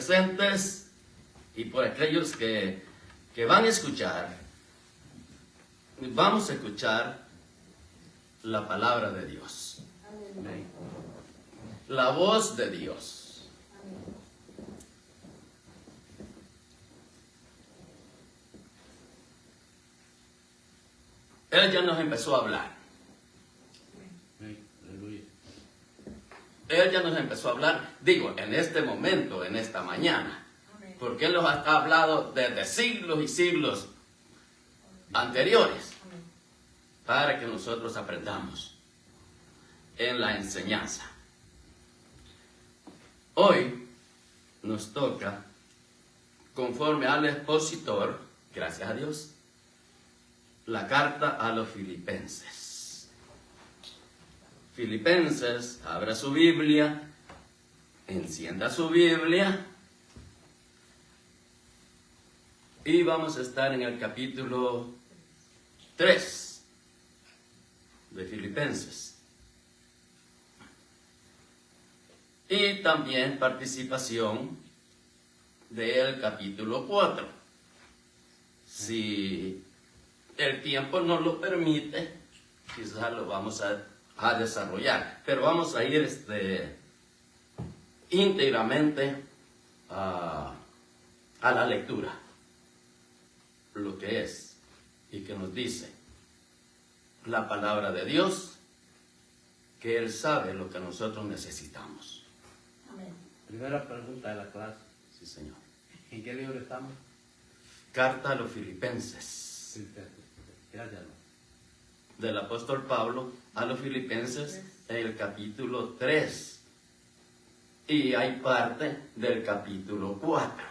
presentes y por aquellos que van a escuchar. Vamos a escuchar la palabra de Dios. Amén. La voz de Dios. Amén. Él ya nos empezó a hablar. Aleluya. Él ya nos empezó a hablar, digo, en este momento, en esta mañana. Amén. Porque Él nos ha hablado desde siglos y siglos anteriores. Amén. Para que nosotros aprendamos en la enseñanza. Hoy nos toca, conforme al expositor, gracias a Dios, la carta a los filipenses. Filipenses, abra su Biblia, encienda su Biblia y vamos a estar en el capítulo 3 de Filipenses. Y también participación del capítulo 4. Si el tiempo nos lo permite, quizás lo vamos a desarrollar. Pero vamos a ir íntegramente a la lectura. Lo que es y que nos dice la palabra de Dios, que Él sabe lo que nosotros necesitamos. Amén. Primera pregunta de la clase. Sí, Señor. ¿En qué libro estamos? Carta a los Filipenses, Gracias, hermano. del apóstol Pablo a los Filipenses, en el capítulo 3. Y hay parte del capítulo 4.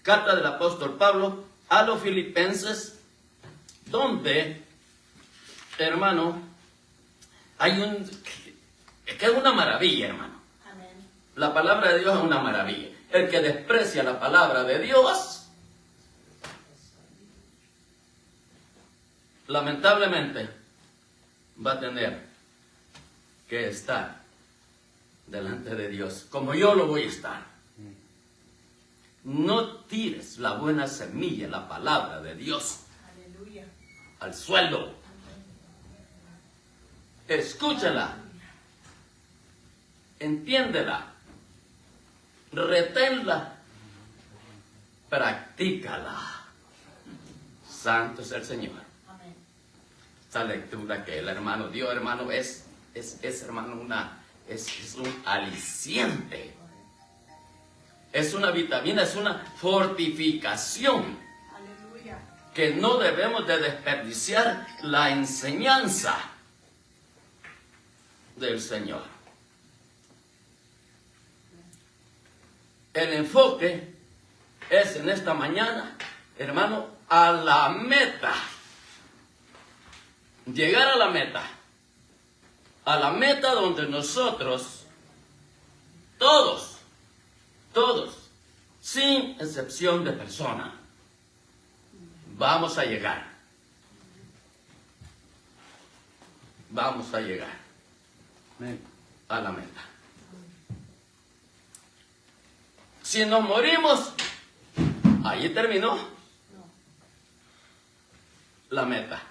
Carta del apóstol Pablo a los Filipenses, donde, hermano, que es una maravilla, hermano. Amén. La palabra de Dios es una maravilla. El que desprecia la palabra de Dios, lamentablemente, va a tener que estar delante de Dios, como yo lo voy a estar. No tires la buena semilla, la palabra de Dios, Aleluya. al suelo. Escúchala, entiéndela, reténla, practícala. Santo es el Señor. Amén. Esta lectura que el hermano dio, hermano, es hermano, es un aliciente. Es una vitamina, es una fortificación. Aleluya. Que no debemos de desperdiciar la enseñanza del Señor. El enfoque es en esta mañana, hermano, a la meta. Llegar a la meta. A la meta donde nosotros, todos, sin excepción de persona, vamos a llegar. Vamos a llegar Amén. a la meta. Si nos morimos, ahí terminó la meta.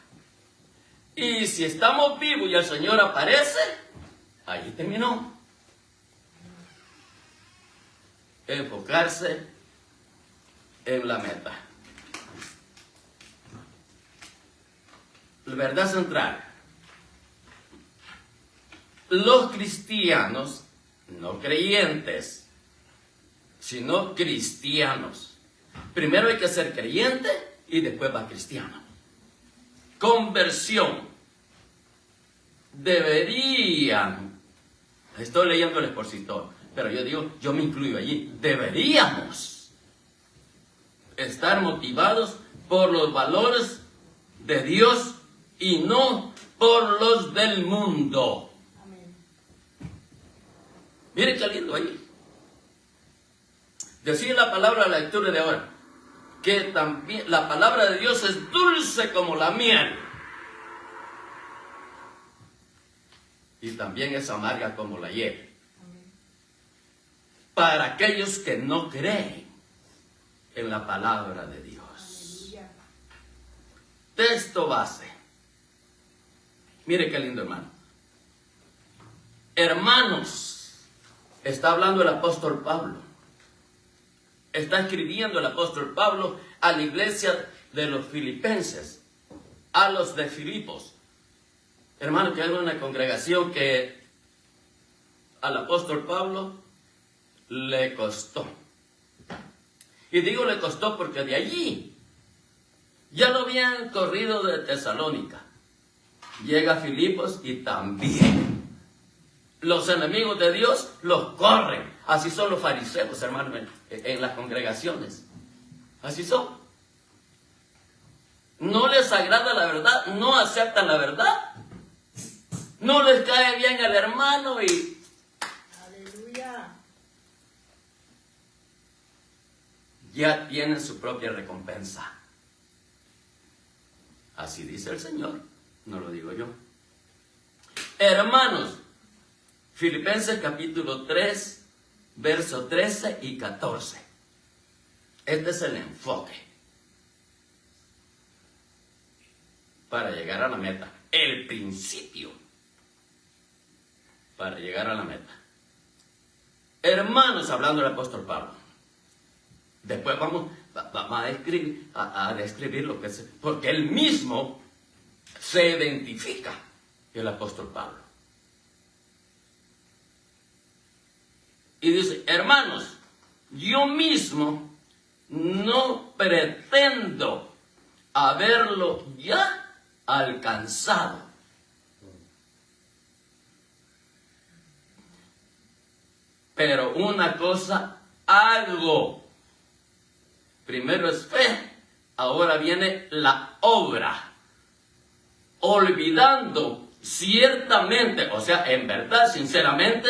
Y si estamos vivos y el Señor aparece, ahí terminó. Enfocarse en la meta. La verdad central. Los cristianos, no creyentes, sino cristianos. Primero hay que ser creyente y después va cristiano. Conversión. Deberían, estoy leyendo el expositor, pero yo digo, yo me incluyo allí, deberíamos estar motivados por los valores de Dios y no por los del mundo. Amén. Mire qué lindo ahí. Decía la palabra de la lectura de ahora, que también la palabra de Dios es dulce como la miel. Y también es amarga como la hiel. Amén. para aquellos que no creen en la palabra de Dios. Aleluya. Texto base. Mire qué lindo, hermano. Hermanos, está hablando el apóstol Pablo. Está escribiendo el apóstol Pablo a la iglesia de los filipenses, a los de Filipos. Hermano, que hay una congregación que al apóstol Pablo le costó. Y digo le costó porque de allí ya lo habían corrido de Tesalónica. Llega a Filipos y también los enemigos de Dios los corren. Así son los fariseos, hermano, en las congregaciones. Así son. No les agrada la verdad, no aceptan la verdad. No les cae bien el hermano y Aleluya. ya tienen su propia recompensa. Así dice el Señor, no lo digo yo. Hermanos, Filipenses capítulo 3, verso 13 y 14. Este es el enfoque para llegar a la meta. El principio para llegar a la meta. Hermanos, hablando el apóstol Pablo. Después vamos a describir lo que es, porque él mismo se identifica, el apóstol Pablo. Y dice, hermanos, yo mismo no pretendo haberlo ya alcanzado. Pero una cosa hago. Primero es fe, ahora viene la obra. Olvidando ciertamente, o sea, en verdad, sinceramente,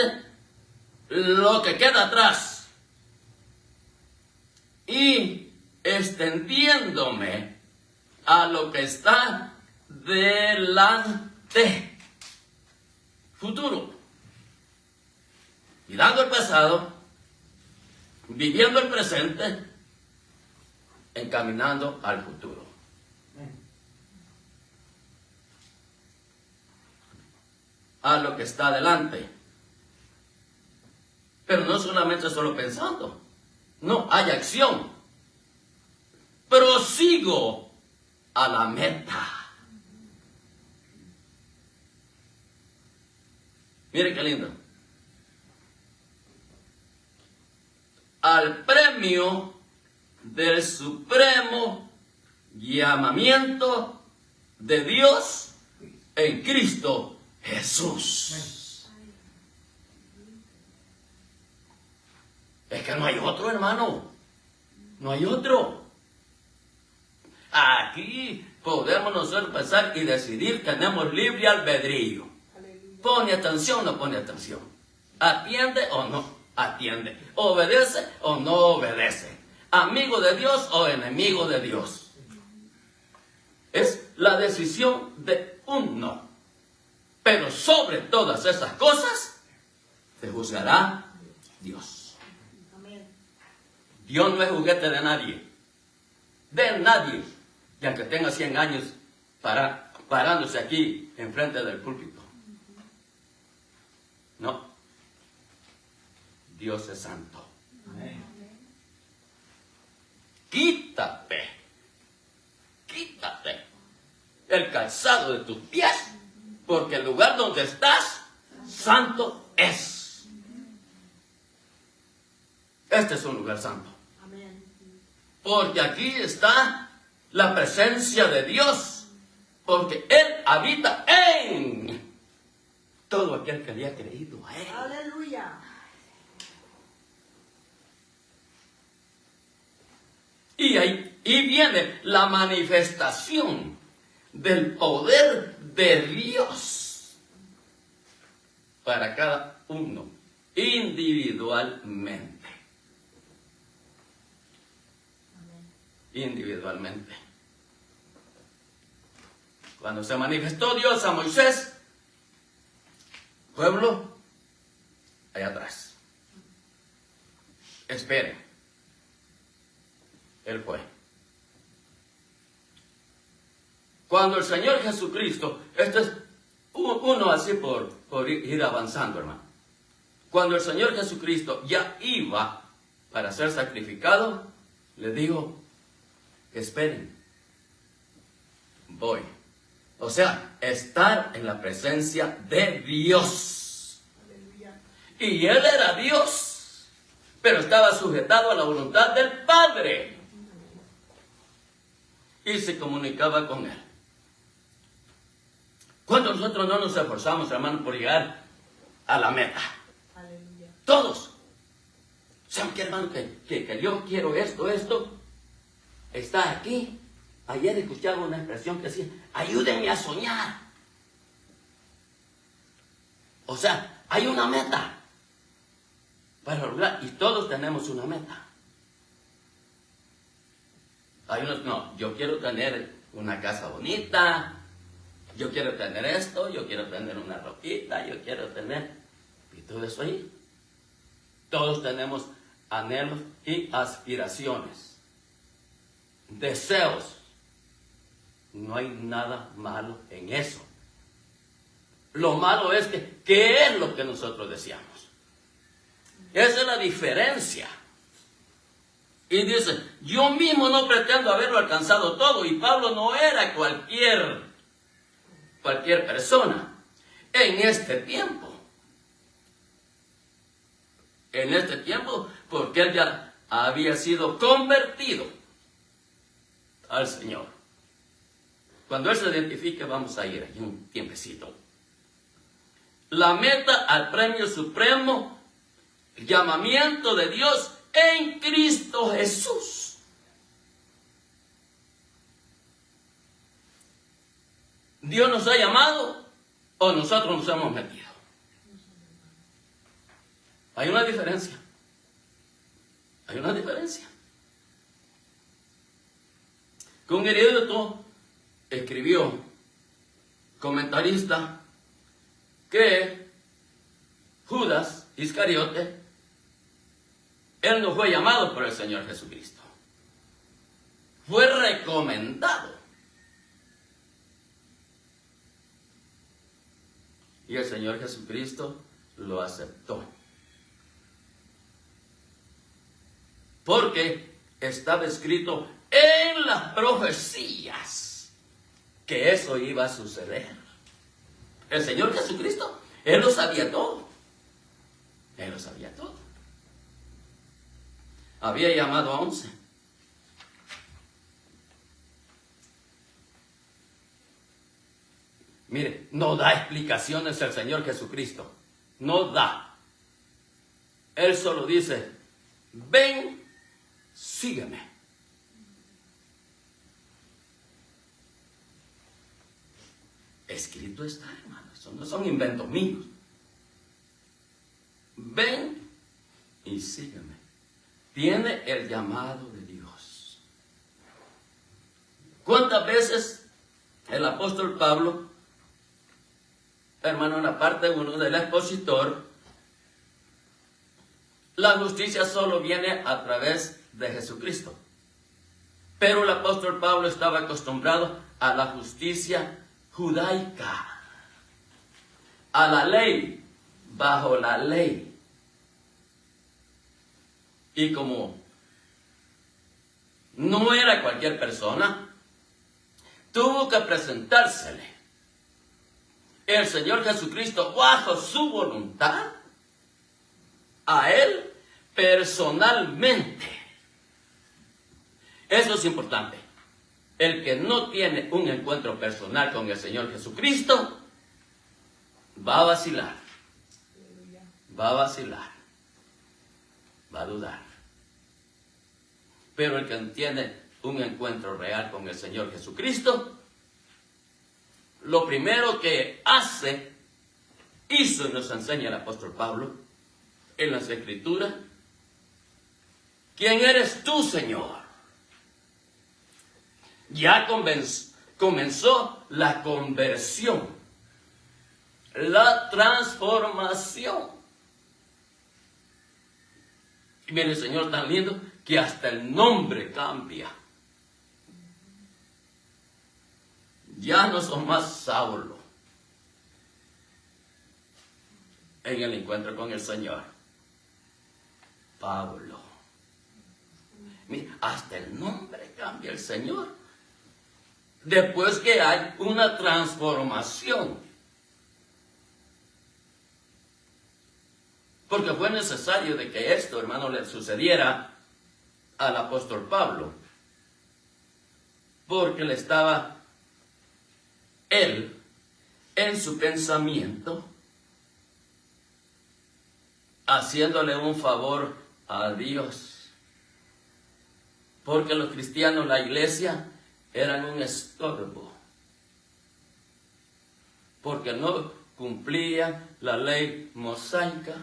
lo que queda atrás. Y extendiéndome a lo que está delante. Futuro. Y dando el pasado, viviendo el presente, encaminando al futuro. A lo que está delante. Pero no solamente solo pensando. No, hay acción. Prosigo a la meta. Mire qué lindo. Al premio del supremo llamamiento de Dios en Cristo Jesús. Es que no hay otro, hermano. No hay otro. Aquí podemos nosotros pensar y decidir, tenemos libre albedrío. Aleluya. Pone atención o no pone atención. Atiende o no atiende. Obedece o no obedece. Amigo de Dios o enemigo de Dios. Es la decisión de uno. Pero sobre todas esas cosas, te juzgará Dios. Amén. Dios no es juguete de nadie. De nadie. Y aunque tenga 100 años parándose aquí enfrente del púlpito. No. Dios es santo. Amén. Quítate el calzado de tus pies, porque el lugar donde estás, santo es. Este es un lugar santo. Amén. Porque aquí está la presencia de Dios, porque Él habita en todo aquel que le ha creído a Él. Aleluya. Y viene la manifestación del poder de Dios para cada uno individualmente. Individualmente. Cuando se manifestó Dios a Moisés, pueblo, allá atrás. esperen. Él fue. Cuando el Señor Jesucristo, esto es uno así por ir avanzando, hermano. Cuando el Señor Jesucristo ya iba para ser sacrificado, le dijo, esperen, voy. O sea, estar en la presencia de Dios. Aleluya. Y Él era Dios, pero estaba sujetado a la voluntad del Padre. Y se comunicaba con Él. ¿Cuántos nosotros no nos esforzamos, hermano, por llegar a la meta? Aleluya. Todos. ¿Saben qué, hermano? Que yo quiero esto. Está aquí. Ayer escuchaba una expresión que decía, ayúdenme a soñar. O sea, hay una meta para lograr, y todos tenemos una meta. Hay unos, no, yo quiero tener una casa bonita, yo quiero tener esto, yo quiero tener una ropita, yo quiero tener, y todo eso ahí. Todos tenemos anhelos y aspiraciones, deseos. No hay nada malo en eso. Lo malo es que, ¿qué es lo que nosotros deseamos? Esa es la diferencia. Y dice, yo mismo no pretendo haberlo alcanzado todo. Y Pablo no era cualquier persona en este tiempo. En este tiempo, porque él ya había sido convertido al Señor. Cuando Él se identifique, vamos a ir ahí un tiempecito. La meta al premio supremo, el llamamiento de Dios en Cristo Jesús. ¿Dios nos ha llamado o nosotros nos hemos metido? Hay una diferencia. Hay una diferencia. Que un erudito escribió, comentarista, que Judas Iscariote, él no fue llamado por el Señor Jesucristo. Fue recomendado. Y el Señor Jesucristo lo aceptó. Porque estaba escrito en las profecías que eso iba a suceder. El Señor Jesucristo, Él lo sabía todo. Él lo sabía todo. Había llamado a 11. Mire, no da explicaciones el Señor Jesucristo. No da. Él solo dice, ven, sígueme. Escrito está, hermano. Eso no son inventos míos. Ven y sígueme. Tiene el llamado de Dios. ¿Cuántas veces el apóstol Pablo, hermano, en la parte 1 del expositor, la justicia solo viene a través de Jesucristo? Pero el apóstol Pablo estaba acostumbrado a la justicia judaica, a la ley, bajo la ley. Y como no era cualquier persona, tuvo que presentársele el Señor Jesucristo bajo su voluntad a él personalmente. Eso es importante. El que no tiene un encuentro personal con el Señor Jesucristo va a vacilar. Va a vacilar. Va a dudar. Pero el que tiene un encuentro real con el Señor Jesucristo, lo primero que hizo y nos enseña el apóstol Pablo en las Escrituras, ¿quién eres tú, Señor? Ya comenzó la conversión, la transformación. Y viene el Señor tan lindo que hasta el nombre cambia. Ya no son más Saulo en el encuentro con el Señor. Pablo. Mira, hasta el nombre cambia el Señor. Después que hay una transformación. Porque fue necesario de que esto, hermano, le sucediera al apóstol Pablo. Porque le estaba él, en su pensamiento, haciéndole un favor a Dios. Porque los cristianos, la iglesia, eran un estorbo. Porque no cumplían la ley mosaica,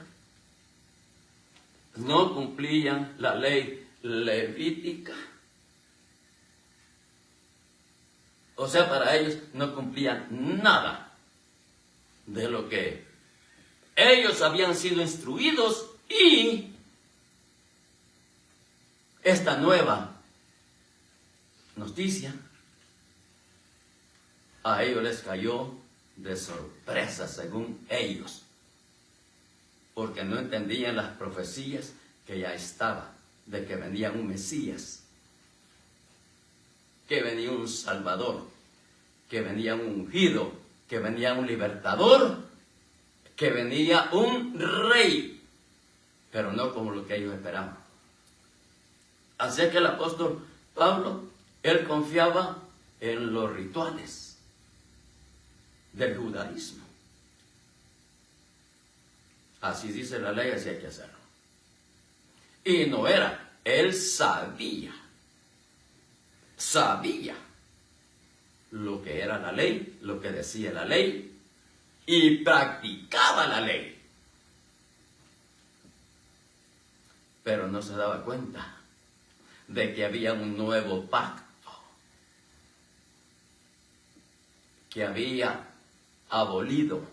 no cumplían la ley levítica. O sea, para ellos no cumplían nada de lo que ellos habían sido instruidos, y esta nueva noticia a ellos les cayó de sorpresa, según ellos, porque no entendían las profecías que ya estaban de que venía un Mesías, que venía un Salvador, que venía un ungido, que venía un libertador, que venía un rey, pero no como lo que ellos esperaban. Así que el apóstol Pablo, él confiaba en los rituales del judaísmo. Así dice la ley, así hay que hacerlo. Y no era, él sabía lo que era la ley, lo que decía la ley, y practicaba la ley. Pero no se daba cuenta de que había un nuevo pacto, que había abolido,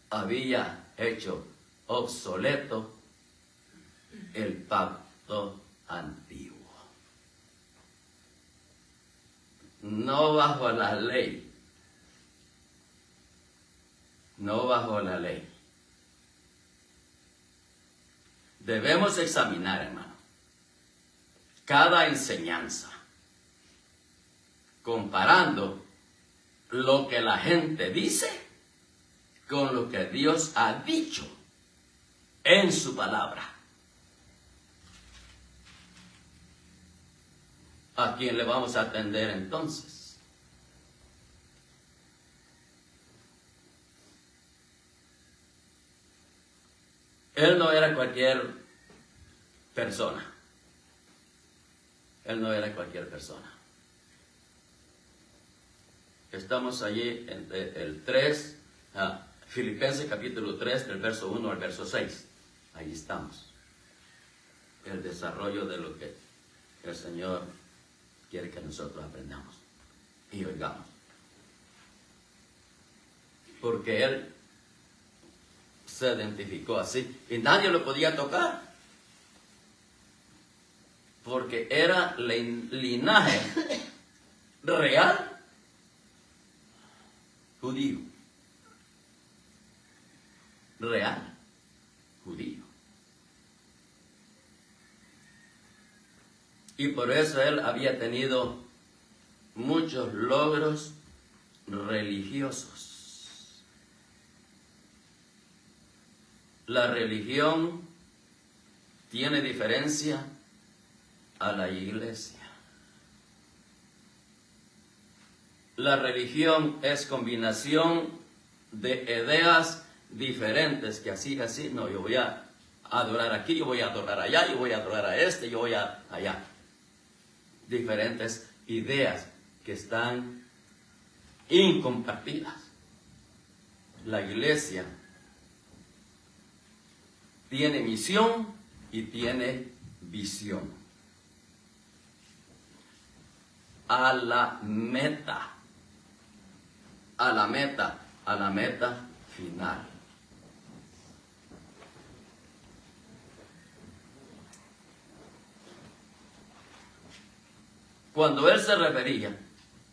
había hecho obsoleto el pacto antiguo. No bajo la ley, no bajo la ley. Debemos examinar, hermano, cada enseñanza, comparando lo que la gente dice con lo que Dios ha dicho en su palabra. ¿A quién le vamos a atender entonces? Él no era cualquier persona. Él no era cualquier persona. Estamos allí en el 3, Filipenses capítulo 3, del verso 1 al verso 6. Ahí estamos. El desarrollo de lo que el Señor quiere que nosotros aprendamos y oigamos. Porque Él se identificó así y nadie lo podía tocar, porque era linaje real judío, real judío. Y por eso él había tenido muchos logros religiosos. La religión tiene diferencia a la iglesia. La religión es combinación de ideas diferentes, que así, no, yo voy a adorar aquí, yo voy a adorar allá, yo voy a adorar a este, yo voy a allá. Diferentes ideas que están incompartidas. La iglesia tiene misión y tiene visión. A la meta final. cuando él se refería,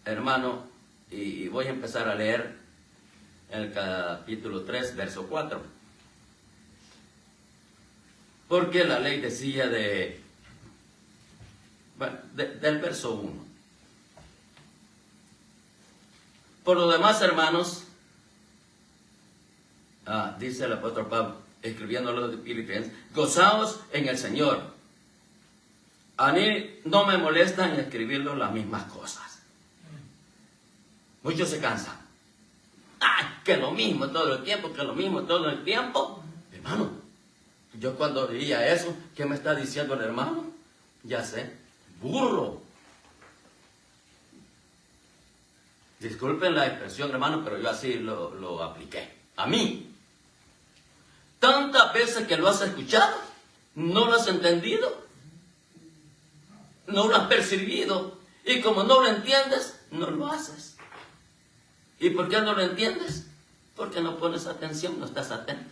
hermano, y voy a empezar a leer el capítulo 3, verso 4. Porque la ley decía del verso 1. Por lo demás, hermanos, dice el apóstol Pablo, escribiendo a los Filipenses, gozaos en el Señor. A mí no me molestan escribirlo las mismas cosas. Muchos se cansan. ¡Ay, que lo mismo todo el tiempo, que lo mismo todo el tiempo! Hermano, yo cuando leía eso, ¿qué me está diciendo el hermano? Ya sé, burro. Disculpen la expresión, hermano, pero yo así lo apliqué. A mí. Tantas veces que lo has escuchado, no lo has entendido, no lo has percibido, y como no lo entiendes, no lo haces. ¿Y por qué no lo entiendes? Porque no pones atención, no estás atento.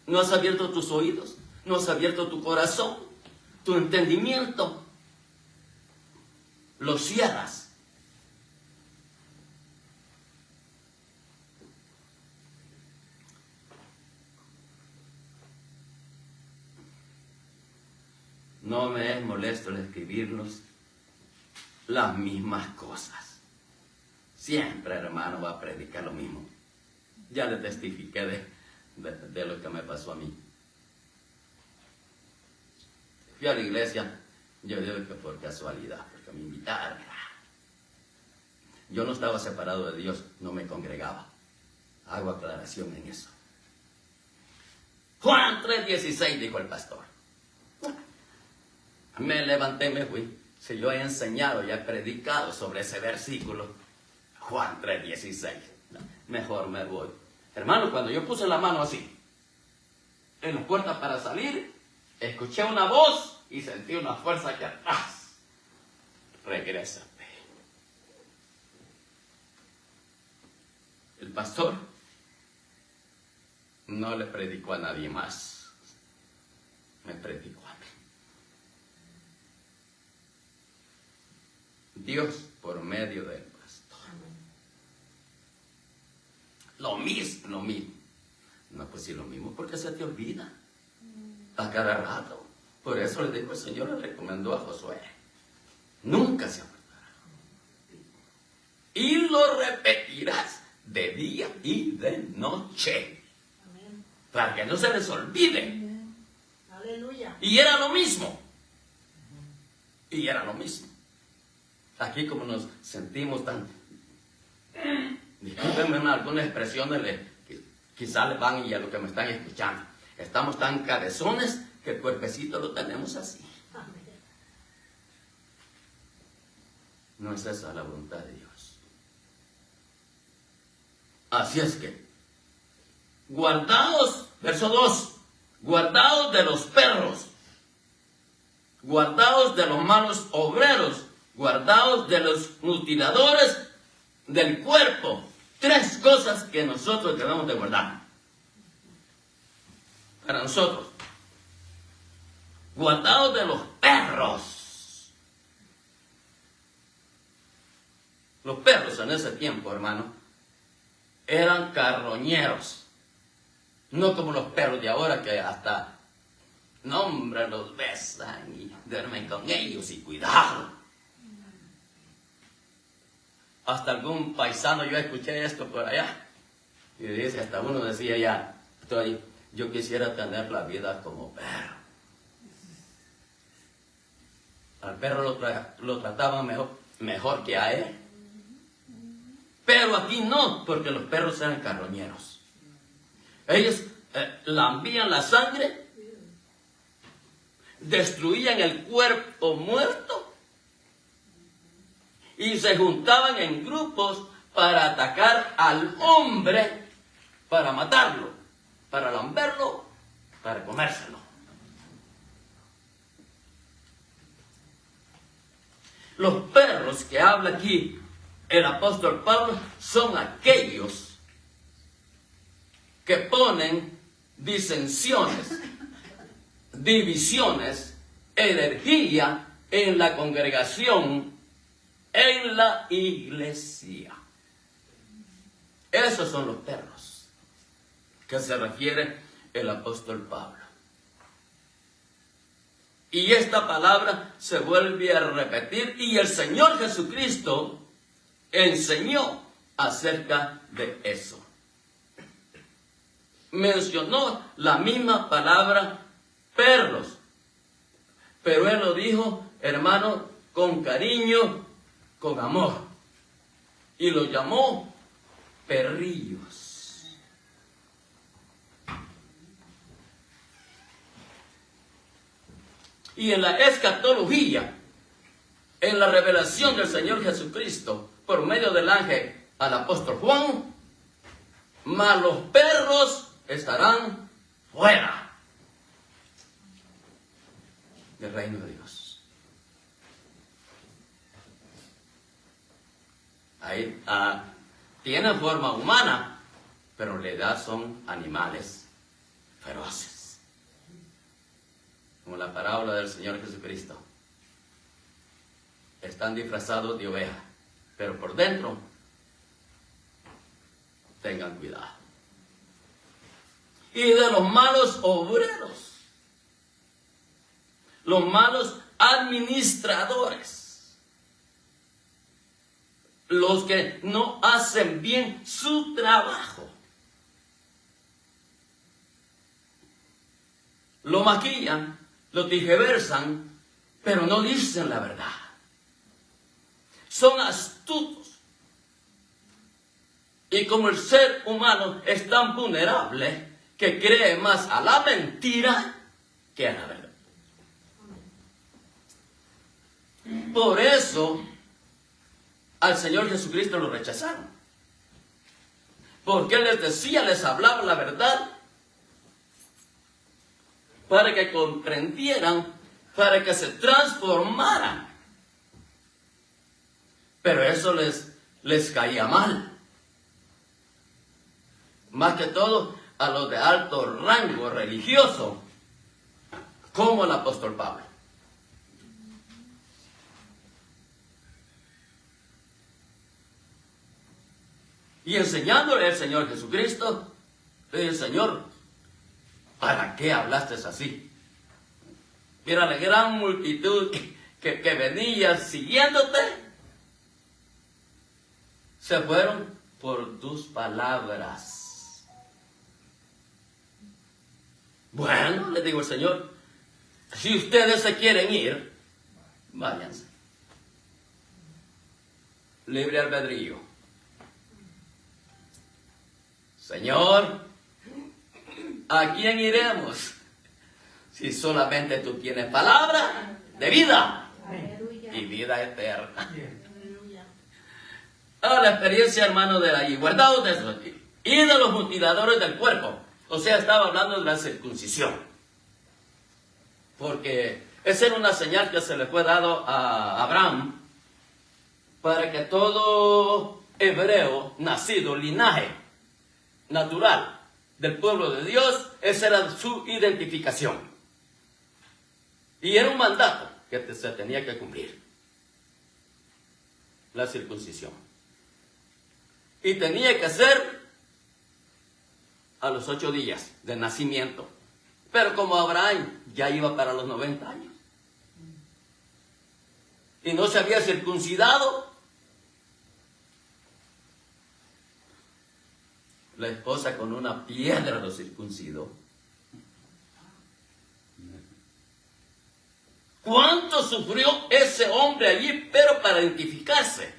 No has abierto tus oídos, no has abierto tu corazón, tu entendimiento. Lo cierras. No me es molesto el escribirlos las mismas cosas. Siempre, hermano, va a predicar lo mismo. Ya le testifiqué de lo que me pasó a mí. Fui a la iglesia, yo digo que por casualidad, porque me invitaron. Yo no estaba separado de Dios, no me congregaba. Hago aclaración en eso. Juan 3:16, dijo el pastor. Me levanté y me fui. Si yo he enseñado y he predicado sobre ese versículo, Juan 3:16, mejor me voy. Hermano, cuando yo puse la mano así, en la puerta para salir, escuché una voz y sentí una fuerza aquí atrás. Regrésate. El pastor no le predicó a nadie más, me predicó a mí. Dios por medio del pastor. Lo mismo. No, pues sí, lo mismo, porque se te olvida a cada rato. Por eso le dijo el Señor, le recomendó a Josué: nunca se acordará. Y lo repetirás de día y de noche. Amén. Para que no se les olvide. Amén. Aleluya. Y era lo mismo. Y era lo mismo. Aquí como nos sentimos tan... Discúlpenme algunas expresiones, quizás les van y a lo que me están escuchando. Estamos tan cabezones que el cuerpecito lo tenemos así. Amén. No es esa la voluntad de Dios. Así es que, guardaos, verso 2, guardaos de los perros, guardaos de los malos obreros, guardaos de los mutiladores del cuerpo. 3 cosas que nosotros debemos de guardar. Para nosotros. Guardaos de los perros. Los perros en ese tiempo, hermano, eran carroñeros. No como los perros de ahora que hasta, no hombre, los besan y duermen con ellos y cuidado. Hasta algún paisano, yo escuché esto por allá, y dice, hasta uno decía ya, yo quisiera tener la vida como perro. Al perro lo trataban mejor que a él. Pero aquí no, porque los perros eran carroñeros. Ellos lambían la sangre, destruían el cuerpo muerto, y se juntaban en grupos para atacar al hombre, para matarlo, para lamberlo, para comérselo. Los perros que habla aquí el apóstol Pablo son aquellos que ponen disensiones, divisiones, energía en la congregación, en la iglesia. Esos son los perros que se refiere el apóstol Pablo. Y esta palabra se vuelve a repetir y el Señor Jesucristo enseñó acerca de eso. Mencionó la misma palabra perros, pero Él lo dijo, hermano, con cariño, con amor, y lo llamó perrillos. Y en la escatología, en la revelación del Señor Jesucristo, por medio del ángel al apóstol Juan, mas los perros estarán fuera del reino de Dios. Ahí tienen forma humana, pero en realidad son animales feroces. Como la parábola del Señor Jesucristo. Están disfrazados de oveja, pero por dentro, tengan cuidado. Y de los malos obreros, los malos administradores, los que no hacen bien su trabajo, lo maquillan, lo tergiversan, pero no dicen la verdad. Son astutos. Y como el ser humano es tan vulnerable que cree más a la mentira que a la verdad. Por eso al Señor Jesucristo lo rechazaron. Porque Él les decía, les hablaba la verdad para que comprendieran, para que se transformaran. Pero eso les caía mal. Más que todo a los de alto rango religioso, como el apóstol Pablo. Y enseñándole al Señor Jesucristo, le dice, Señor, ¿para qué hablaste así? Mira la gran multitud que venía siguiéndote, se fueron por tus palabras. Bueno, le digo al Señor, si ustedes se quieren ir, váyanse. Libre albedrío. Señor, ¿a quién iremos? Si solamente tú tienes palabra de vida y vida eterna. Aleluya. Ahora la experiencia, hermano, de allí, guardados de eso aquí, y de los mutiladores del cuerpo. O sea, estaba hablando de la circuncisión. Porque esa era una señal que se le fue dado a Abraham para que todo hebreo nacido, linaje natural del pueblo de Dios, esa era su identificación. Y era un mandato que se tenía que cumplir. La circuncisión. Y tenía que ser a los 8 días de nacimiento. Pero como Abraham ya iba para los 90 años y no se había circuncidado, la esposa con una piedra lo circuncidó. ¿Cuánto sufrió ese hombre allí? Pero para identificarse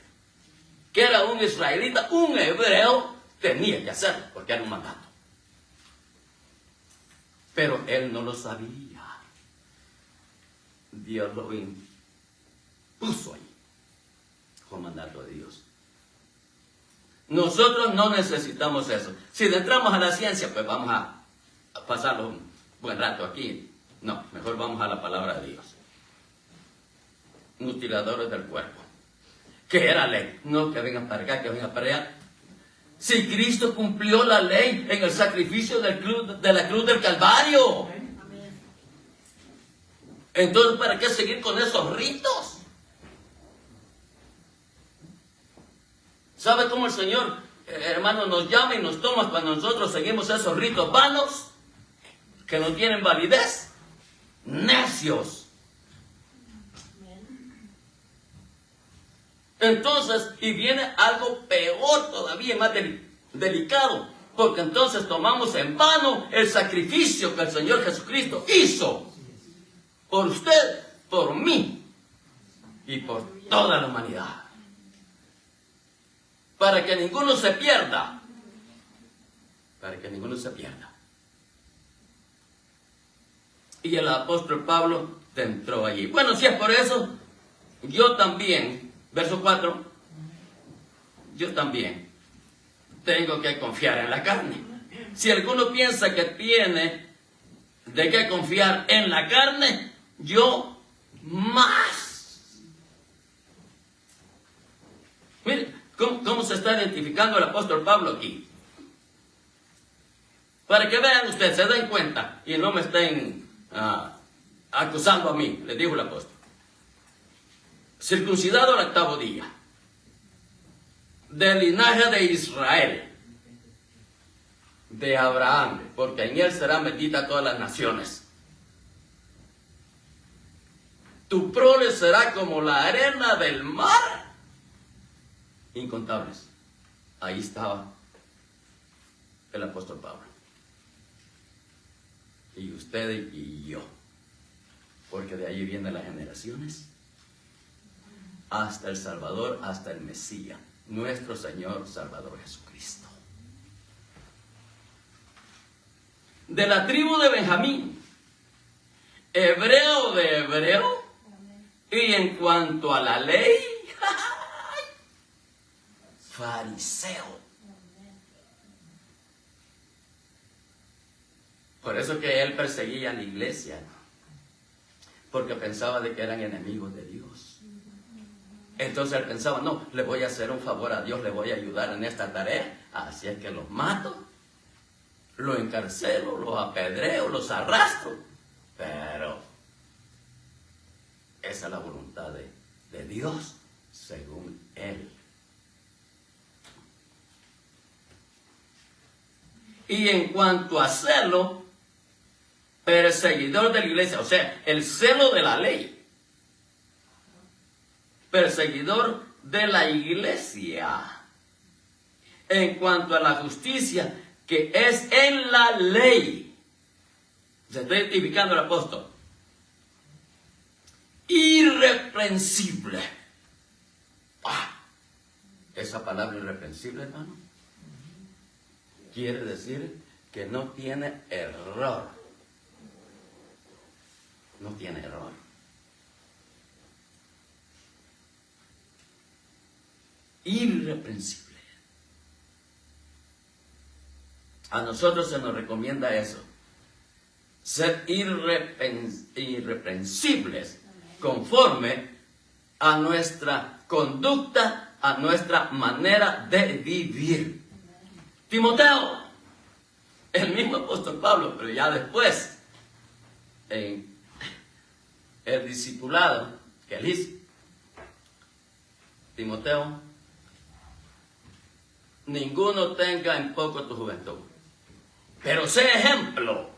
que era un israelita, un hebreo, tenía que hacerlo, porque era un mandato. Pero él no lo sabía. Dios lo impuso ahí, con mandato de Dios. Nosotros no necesitamos eso. Si entramos a la ciencia, pues vamos a pasarlo un buen rato aquí. No, mejor vamos a la palabra de Dios. Mutiladores del cuerpo. ¿Qué era ley? No que vengan para acá, que vengan para allá. Si Cristo cumplió la ley en el sacrificio de la cruz del Calvario. Amén. Entonces, ¿para qué seguir con esos ritos? ¿Sabe cómo el Señor, hermano, nos llama y nos toma cuando nosotros seguimos esos ritos vanos que no tienen validez? Necios. Entonces, y viene algo peor todavía, más delicado, porque entonces tomamos en vano el sacrificio que el Señor Jesucristo hizo por usted, por mí y por toda la humanidad, para que ninguno se pierda, para que ninguno se pierda. Y el apóstol Pablo entró allí. Bueno, si es por eso, yo también, verso 4, yo también tengo que confiar en la carne. Si alguno piensa que tiene de qué confiar en la carne, yo más. Mire, ¿cómo se está identificando el apóstol Pablo aquí? Para que vean ustedes, se den cuenta y no me estén acusando a mí, le dijo el apóstol. Circuncidado al 8º día, del linaje de Israel, de Abraham, porque en él será bendita todas las naciones. Tu prole será como la arena del mar, incontables. Ahí estaba el apóstol Pablo. Y usted y yo, porque de allí vienen las generaciones, hasta el Salvador, hasta el Mesías, nuestro Señor Salvador Jesucristo. De la tribu de Benjamín, hebreo de hebreo, y en cuanto a la ley, fariseo. Por eso que él perseguía a la iglesia, porque pensaba de que eran enemigos de Dios. Entonces él pensaba, no, le voy a hacer un favor a Dios, le voy a ayudar en esta tarea, así es que los mato, los encarcelo, los apedreo, los arrastro. Pero esa es la voluntad de Dios, según él. Y en cuanto a celo, perseguidor de la iglesia, o sea, el celo de la ley. Perseguidor de la iglesia. En cuanto a la justicia que es en la ley. Se está identificando el apóstol. Irreprensible. Esa palabra irreprensible, hermano, quiere decir que no tiene error. No tiene error. Irreprensible. A nosotros se nos recomienda eso. Ser irreprensibles conforme a nuestra conducta, a nuestra manera de vivir. Timoteo, el mismo apóstol Pablo, pero ya después, en el discipulado que él hizo. Timoteo, ninguno tenga en poco tu juventud, pero sé ejemplo.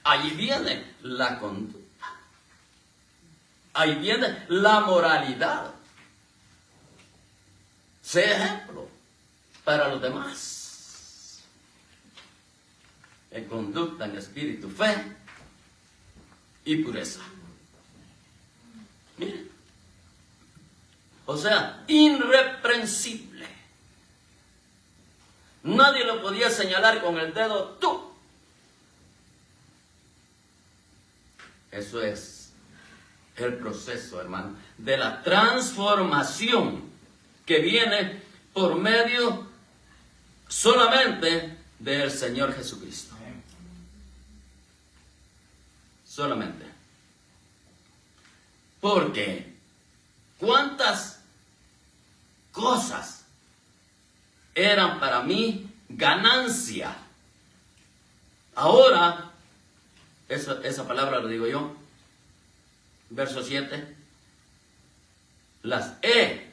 Allí viene la conducta. Ahí viene la moralidad. Sé ejemplo para los demás. En conducta, en espíritu, fe y pureza. Miren. O sea, irreprensible. Nadie lo podía señalar con el dedo, tú. Eso es el proceso, hermano, de la transformación que viene por medio solamente del Señor Jesucristo. Solamente. Porque ¿cuántas cosas eran para mí ganancia? Ahora, esa palabra lo digo yo, Verso 7. Las he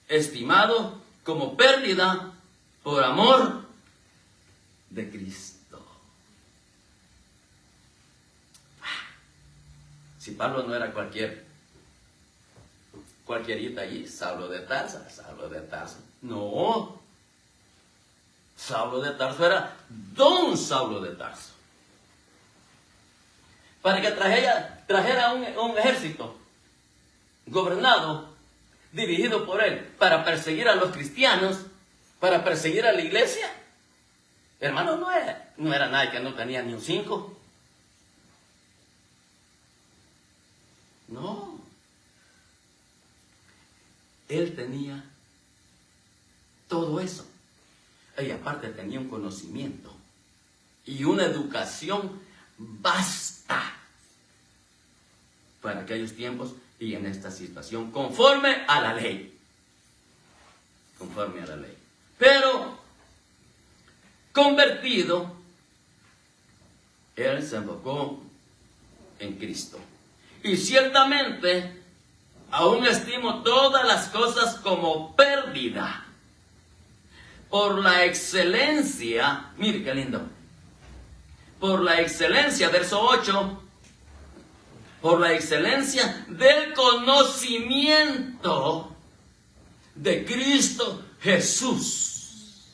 estimado como pérdida por amor de Cristo. Si Pablo no era cualquierita allí, Saulo de Tarso. No. Saulo de Tarso era don Saulo de Tarso. Para que trajera un ejército gobernado, dirigido por él, para perseguir a los cristianos, para perseguir a la iglesia. Hermano, no era nadie que no tenía ni un 5. No. Él tenía todo eso. Y aparte tenía un conocimiento y una educación vasta para aquellos tiempos y en esta situación, conforme a la ley. Conforme a la ley. Pero, convertido, él se enfocó en Cristo. Y ciertamente, aún estimo todas las cosas como pérdida por la excelencia, mire qué lindo, por la excelencia, verso 8, por la excelencia del conocimiento de Cristo Jesús.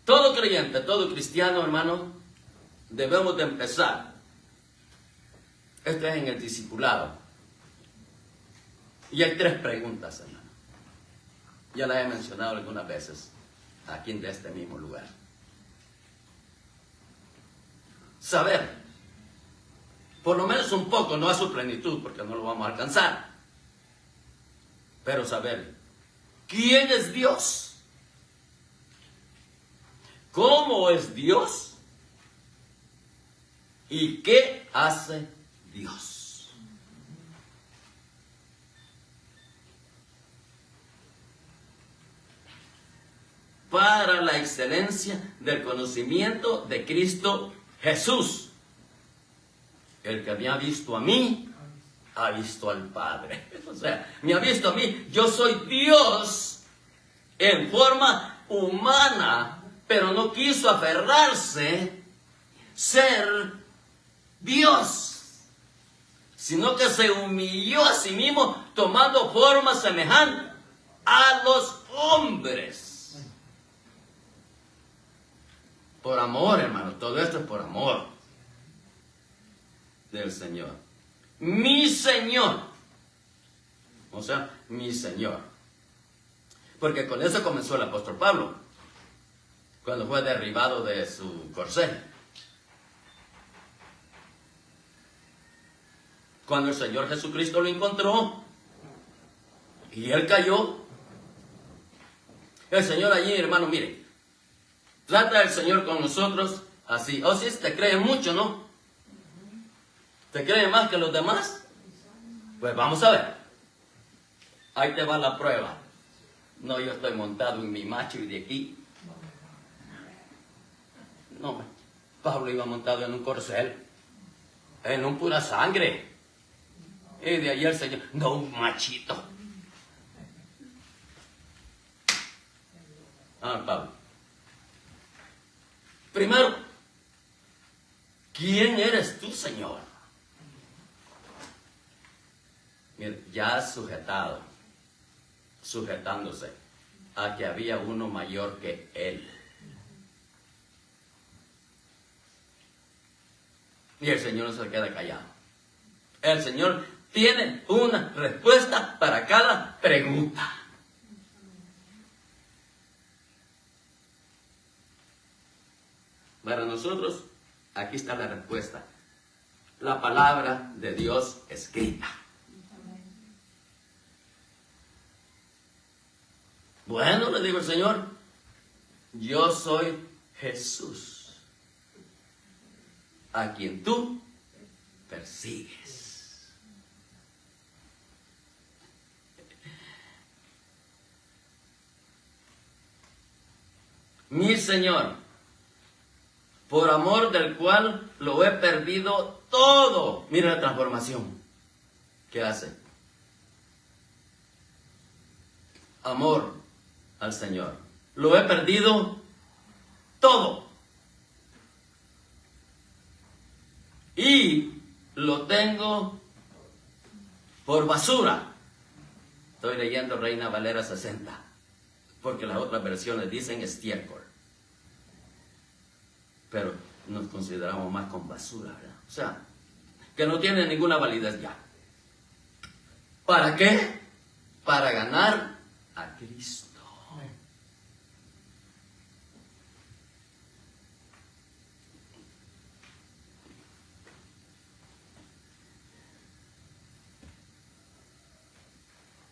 Todo creyente, todo cristiano, hermano, debemos de empezar. Esto es en el discipulado. Y hay 3 preguntas, hermano. Ya las he mencionado algunas veces aquí en este mismo lugar. Saber, por lo menos un poco, no a su plenitud, porque no lo vamos a alcanzar, pero saber quién es Dios, cómo es Dios y qué hace Dios. Para la excelencia del conocimiento de Cristo Jesús. El que me ha visto a mí, ha visto al Padre. O sea, me ha visto a mí. Yo soy Dios en forma humana, pero no quiso aferrarse ser Dios, sino que se humilló a sí mismo, tomando forma semejante a los hombres. Por amor, hermano, todo esto es por amor del Señor. Mi Señor. O sea, mi Señor. Porque con eso comenzó el apóstol Pablo, cuando fue derribado de su corcel. Cuando el Señor Jesucristo lo encontró y él cayó, el Señor allí, hermano, mire, trata el Señor con nosotros así. Oh, sí, te cree mucho, ¿no? ¿Te cree más que los demás? Pues vamos a ver. Ahí te va la prueba. No, yo estoy montado en mi macho y de aquí. No, Pablo iba montado en un corcel, en un pura sangre. Y de ahí el Señor, no, un machito. Pablo. Primero, ¿quién eres tú, Señor? Mire, ya sujetándose a que había uno mayor que él. Y el Señor no se queda callado. El Señor tiene una respuesta para cada pregunta. Para nosotros, aquí está la respuesta. La palabra de Dios escrita. Bueno, le digo el Señor, yo soy Jesús, a quien tú persigues. Mi Señor, por amor del cual lo he perdido todo. Mira la transformación que hace. Amor al Señor. Lo he perdido todo. Y lo tengo por basura. Estoy leyendo Reina Valera 60, porque las otras versiones dicen estiércol. Pero nos consideramos más con basura, ¿verdad? O sea, que no tiene ninguna validez ya. ¿Para qué? Para ganar a Cristo.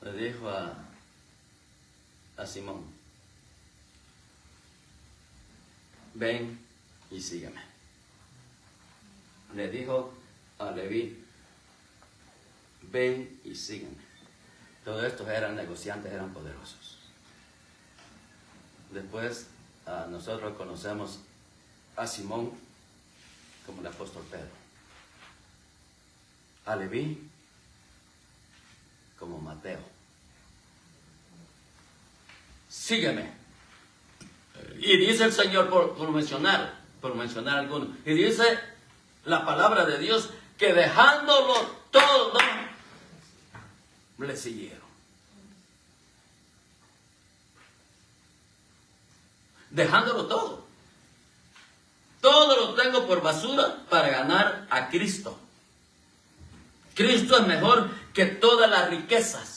Le dijo a Simón, ven y sígueme. Le dijo a Leví, ven y sígueme. Todos estos eran negociantes, eran poderosos. Después nosotros conocemos a Simón como el apóstol Pedro, a Leví como Mateo. Sígueme. Y dice el Señor, por mencionar algunos, y dice la palabra de Dios que dejándolo todo, le siguieron. Dejándolo todo. Todo lo tengo por basura para ganar a Cristo. Cristo es mejor que todas las riquezas.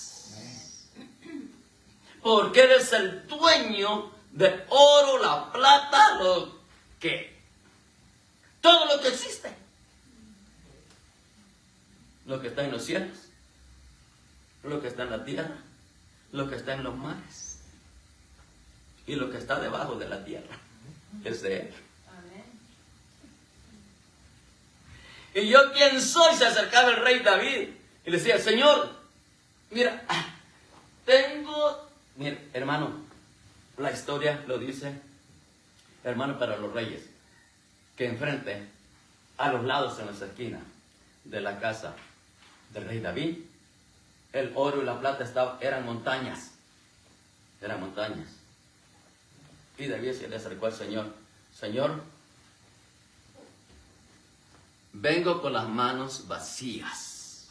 Porque Él es el dueño de oro, la plata, todo lo que existe. Lo que está en los cielos, lo que está en la tierra, lo que está en los mares y lo que está debajo de la tierra es de Él. Y yo, ¿quién soy? Se acercaba el rey David y le decía, Señor, mira, mira, hermano, la historia lo dice, hermano, para los reyes, que enfrente, a los lados en las esquinas de la casa del rey David, el oro y la plata eran montañas. Eran montañas. Y David se le acercó al Señor. Señor, vengo con las manos vacías.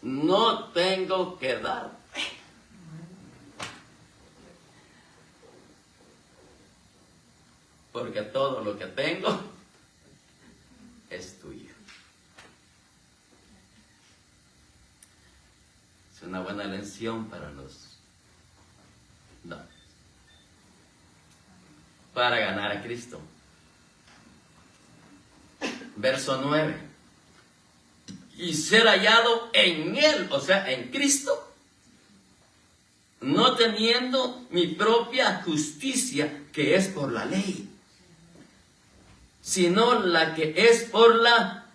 No tengo que darte. Porque todo lo que tengo es tuyo. Es una buena lección para los dones. Para ganar a Cristo. Verso 9. Y ser hallado en Él, o sea, en Cristo, no teniendo mi propia justicia, que es por la ley, sino la que es por la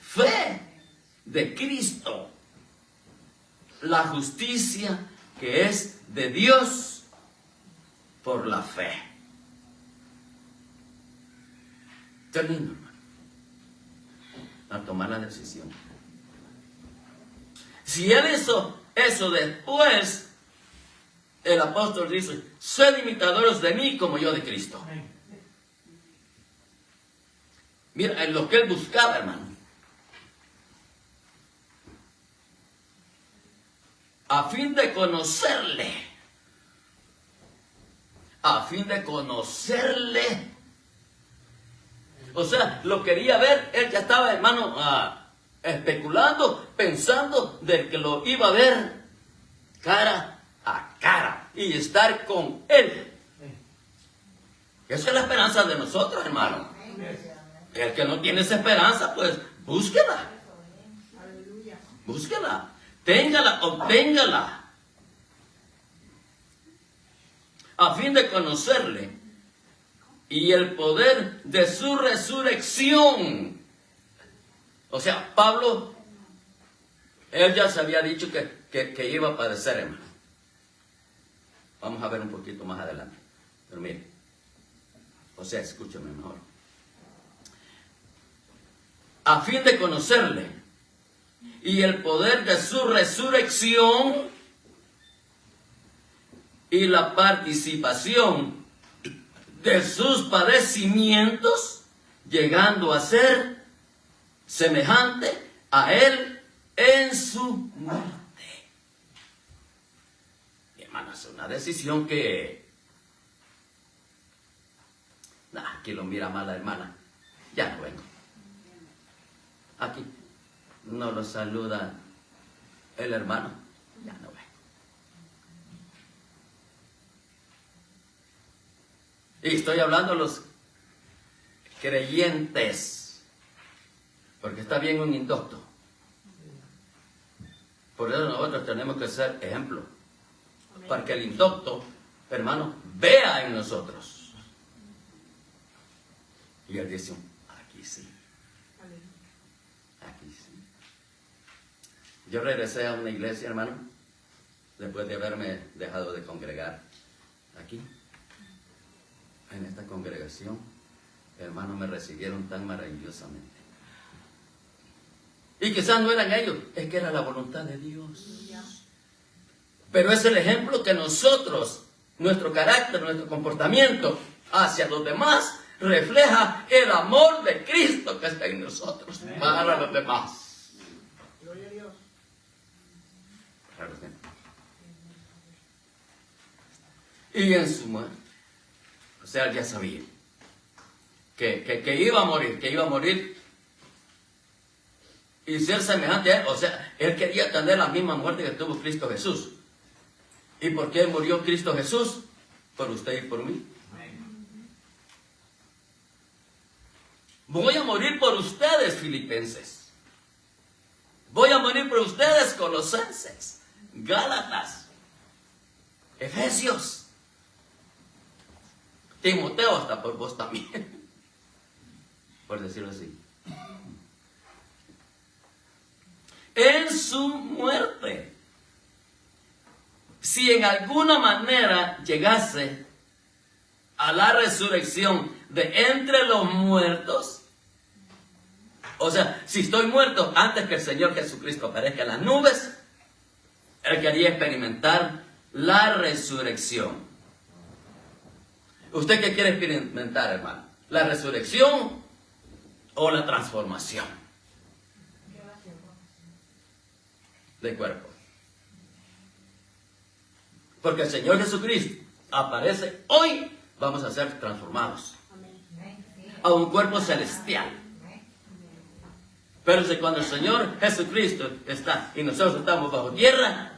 fe de Cristo. La justicia que es de Dios por la fe. Termino, hermano. A tomar la decisión. Si Él hizo eso después, el apóstol dice, sed imitadores de mí como yo de Cristo. Mira, en lo que Él buscaba, hermano. A fin de conocerle. A fin de conocerle. O sea, lo quería ver. Él ya estaba, hermano, especulando, pensando de que lo iba a ver cara a cara y estar con Él. Esa es la esperanza de nosotros, hermano. El que no tiene esa esperanza, pues búsquela. Búsquela. Téngala, obténgala. A fin de conocerle y el poder de su resurrección. O sea, Pablo, él ya se había dicho que iba a padecer, hermano. Vamos a ver un poquito más adelante. Pero mire, o sea, escúchame mejor. a fin de conocerle y el poder de su resurrección y la participación de sus padecimientos, llegando a ser semejante a él en su muerte. Mi hermano, es una decisión que... aquí lo mira mal la hermana. Ya no vengo. Aquí no lo saluda el hermano. Ya no vengo. Y estoy hablando a los creyentes, porque está bien un indocto. Por eso nosotros tenemos que ser ejemplo, para que el indocto, hermano, vea en nosotros. Y él dice, aquí sí, aquí sí. Yo regresé a una iglesia, hermano, después de haberme dejado de congregar aquí. En esta congregación, hermanos, me recibieron tan maravillosamente. Y quizás no eran ellos, es que era la voluntad de Dios. Pero es el ejemplo que nosotros, nuestro carácter, nuestro comportamiento hacia los demás, refleja el amor de Cristo que está en nosotros para los demás. Gloria a Dios. Y en su muerte, o sea, él ya sabía que iba a morir y ser semejante a él. O sea, él quería tener la misma muerte que tuvo Cristo Jesús. ¿Y por qué murió Cristo Jesús? Por usted y por mí. Voy a morir por ustedes, filipenses. Voy a morir por ustedes, colosenses, gálatas, efesios, Timoteo, hasta por vos también, por decirlo así. En su muerte, si en alguna manera llegase a la resurrección de entre los muertos, o sea, si estoy muerto antes que el Señor Jesucristo aparezca en las nubes, él quería experimentar la resurrección. ¿Usted qué quiere experimentar, hermano? ¿La resurrección o la transformación de cuerpo? Porque el Señor Jesucristo aparece hoy, vamos a ser transformados a un cuerpo celestial. Pero si cuando el Señor Jesucristo está y nosotros estamos bajo tierra,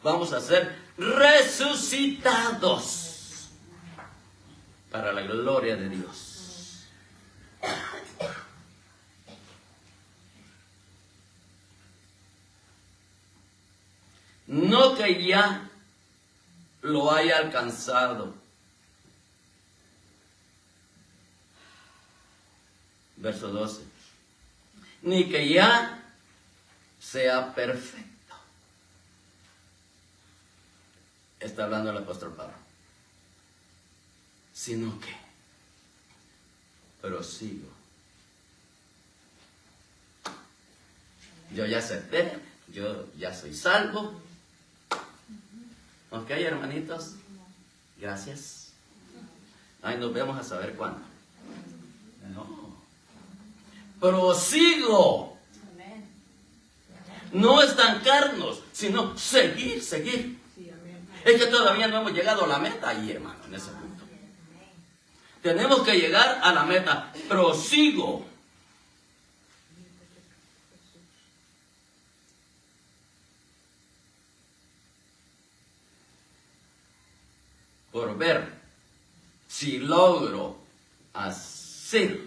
vamos a ser resucitados para la gloria de Dios. No que ya lo haya alcanzado. Verso 12. Ni que ya sea perfecto. Está hablando el apóstol Pablo. Sino que prosigo. Yo ya acepté, yo ya soy salvo. Ok, hermanitos, gracias. Ay, nos vemos a saber cuándo. No. Prosigo. No estancarnos, sino seguir. Es que todavía no hemos llegado a la meta ahí, hermano, en ese punto. Tenemos que llegar a la meta. Prosigo. Por ver si logro hacer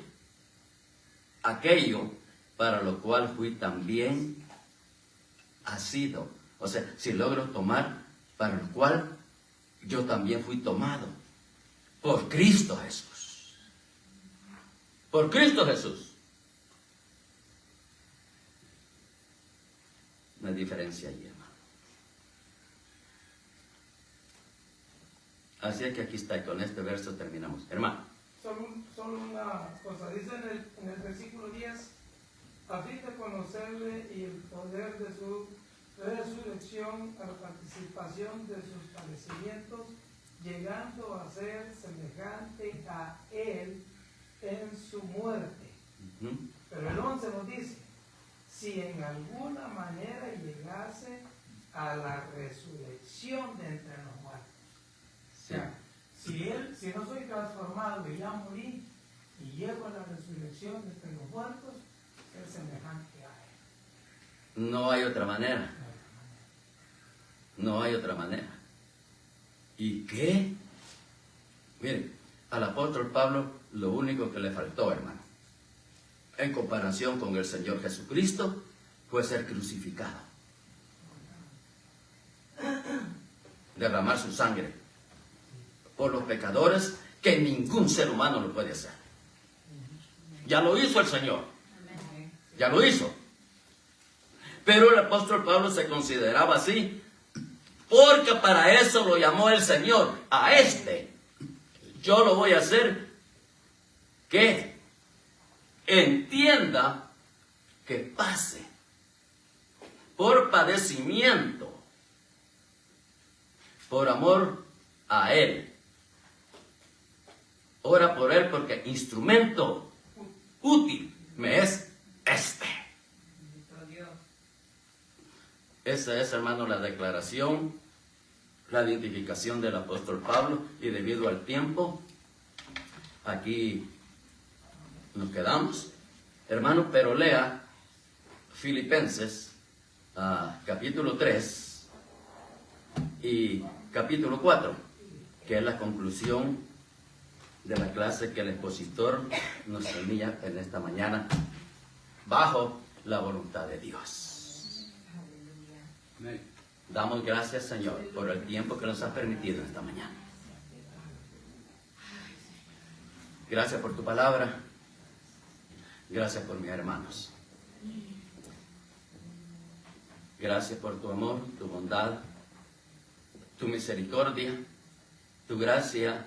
aquello para lo cual fui también asido. O sea, si logro tomar para lo cual yo también fui tomado. Por Cristo Jesús. Por Cristo Jesús. No hay diferencia ahí, hermano. Así es que aquí está, y con este verso terminamos. Hermano. Solo una cosa. Dice en el versículo 10 a fin de conocerle y el poder de su resurrección a la participación de sus padecimientos, llegando a ser semejante a él en su muerte. Pero el 11 nos dice, si en alguna manera llegase a la resurrección de entre los muertos. Sí. O sea, si no soy transformado y ya morí y llego a la resurrección de entre los muertos, es semejante a él. No hay otra manera. No hay otra manera. ¿Y qué? Miren, al apóstol Pablo lo único que le faltó, hermano, en comparación con el Señor Jesucristo, fue ser crucificado. Derramar su sangre por los pecadores, que ningún ser humano lo puede hacer. Ya lo hizo el Señor. Ya lo hizo. Pero el apóstol Pablo se consideraba así, porque para eso lo llamó el Señor. A este, yo lo voy a hacer que entienda que pase por padecimiento, por amor a Él. Ora por Él, porque instrumento útil me es este. Esa es, hermano, la declaración, la identificación del apóstol Pablo, y debido al tiempo, aquí nos quedamos, hermano, pero lea Filipenses capítulo 3 y capítulo 4, que es la conclusión de la clase que el expositor nos tenía en esta mañana, bajo la voluntad de Dios. Amén. Damos gracias, Señor, por el tiempo que nos has permitido esta mañana. Gracias por tu palabra. Gracias por mis hermanos. Gracias por tu amor, tu bondad, tu misericordia, tu gracia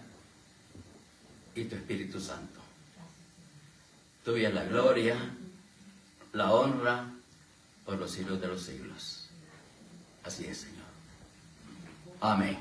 y tu Espíritu Santo. Tuya es la gloria, la honra por los siglos de los siglos. Así es, Señor. Amén.